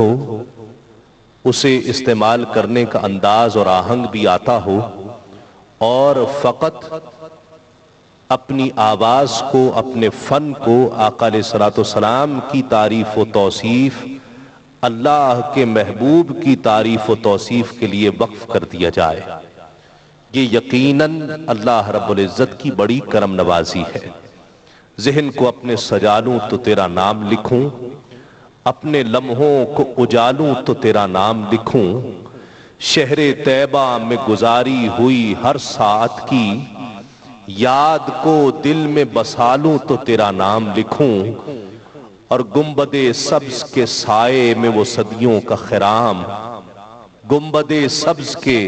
ہو، اسے استعمال کرنے کا انداز اور آہنگ بھی آتا ہو، اور فقط اپنی آواز کو، اپنے فن کو آقا علیہ الصلوۃ والسلام کی تعریف و توصیف، اللہ کے محبوب کی تعریف و توصیف کے لیے وقف کر دیا جائے، یہ یقیناً اللہ رب العزت کی بڑی کرم نوازی ہے۔ ذہن کو اپنے سجا لوں تو تیرا نام لکھوں، اپنے لمحوں کو اجالوں تو تیرا نام لکھوں، شہر طیبہ میں گزاری ہوئی ہر ساعت کی، یاد کو دل میں بسالوں تو تیرا نام لکھوں، اور گنبد سبز کے سائے میں وہ صدیوں کا خرام، گنبد سبز کے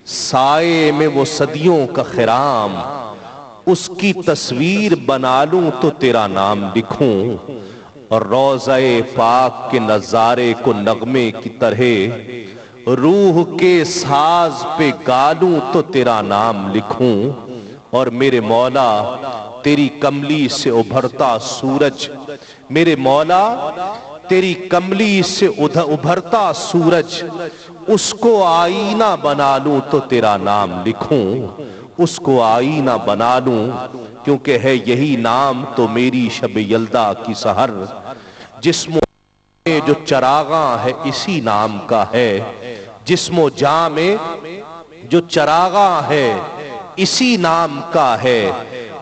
سائے میں وہ صدیوں کا خرام، اس کی تصویر بنا لوں تو تیرا نام لکھوں، اور روضہ پاک کے نظارے کو نغمے کی طرح روح کے ساز پہ گالوں تو تیرا نام لکھوں، اور میرے مولا تیری کملی سے ابھرتا سورج، میرے مولا تیری کملی سے ابھرتا سورج، اس کو آئینہ بنا لوں تو تیرا نام لکھوں، اس کو آئینہ بنا لوں، کیونکہ ہے یہی نام تو میری شب یلدا کی سحر، جسم و جاں میں جو چراغاں ہے اسی نام کا ہے، جسم و جاں میں جو چراغاں ہے اسی نام کا ہے،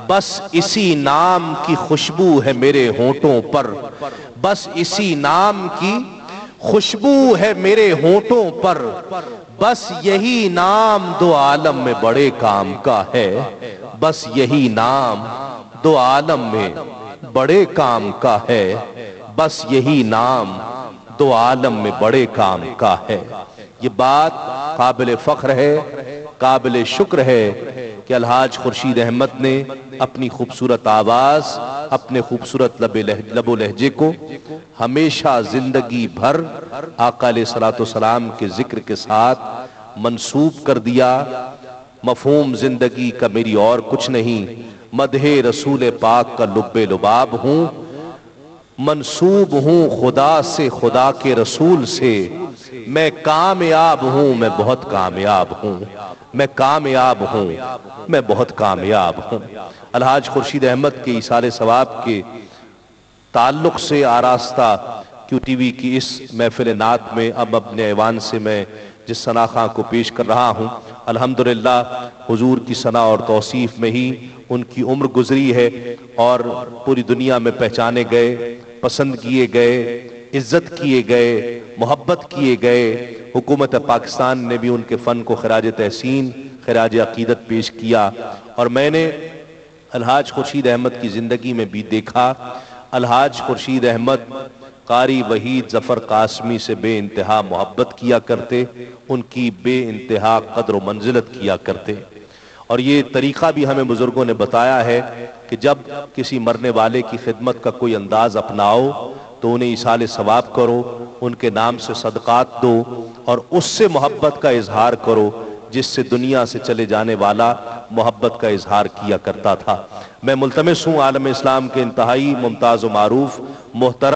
بس اسی نام کی خوشبو ہے میرے ہونٹوں پر، بس اسی نام کی خوشبو ہے میرے ہونٹوں پر، بس یہی نام دو عالم میں بڑے کام کا ہے، بس یہی نام دو عالم میں بڑے کام کا ہے، بس یہی نام دو عالم میں بڑے کام کا ہے۔ یہ بات قابل فخر ہے، قابل شکر ہے کہ الحاج خورشید احمد نے اپنی خوبصورت آواز، اپنے خوبصورت لب و لہجے کو ہمیشہ زندگی بھر آقا علیہ الصلوۃ والسلام کے ذکر کے ساتھ منسوب کر دیا۔ مفہوم زندگی کا میری اور کچھ نہیں، مدح رسول پاک کا لب لباب ہوں، منسوب ہوں خدا سے، خدا کے رسول سے، میں کامیاب ہوں، میں بہت کامیاب ہوں، میں کامیاب ہوں، میں بہت کامیاب ہوں۔ الحاج خورشید احمد کے ایصال ثواب کے تعلق سے آراستہ کیو ٹی وی کی اس محفل نعت میں اب اپنے ایوان سے میں جس ثنا خواں کو پیش کر رہا ہوں، الحمدللہ حضور کی ثنا اور توصیف میں ہی ان کی عمر گزری ہے، اور پوری دنیا میں پہچانے گئے، پسند کیے گئے، عزت کیے گئے، محبت کیے گئے۔ حکومت پاکستان نے بھی ان کے فن کو خراج تحسین، خراج عقیدت پیش کیا، اور میں نے الحاج خورشید احمد کی زندگی میں بھی دیکھا، الحاج خورشید احمد قاری وحید ظفر قاسمی سے بے انتہا محبت کیا کرتے، ان کی بے انتہا قدر و منزلت کیا کرتے، اور یہ طریقہ بھی ہمیں بزرگوں نے بتایا ہے کہ جب کسی مرنے والے کی خدمت کا کوئی انداز اپناؤ تو انہیں ایصال ثواب کرو، ان کے نام سے صدقات دو، اور اس سے محبت کا اظہار کرو جس سے دنیا سے چلے جانے والا محبت کا اظہار کیا کرتا تھا۔ میں ملتمس ہوں عالم اسلام کے انتہائی ممتاز و معروف محترم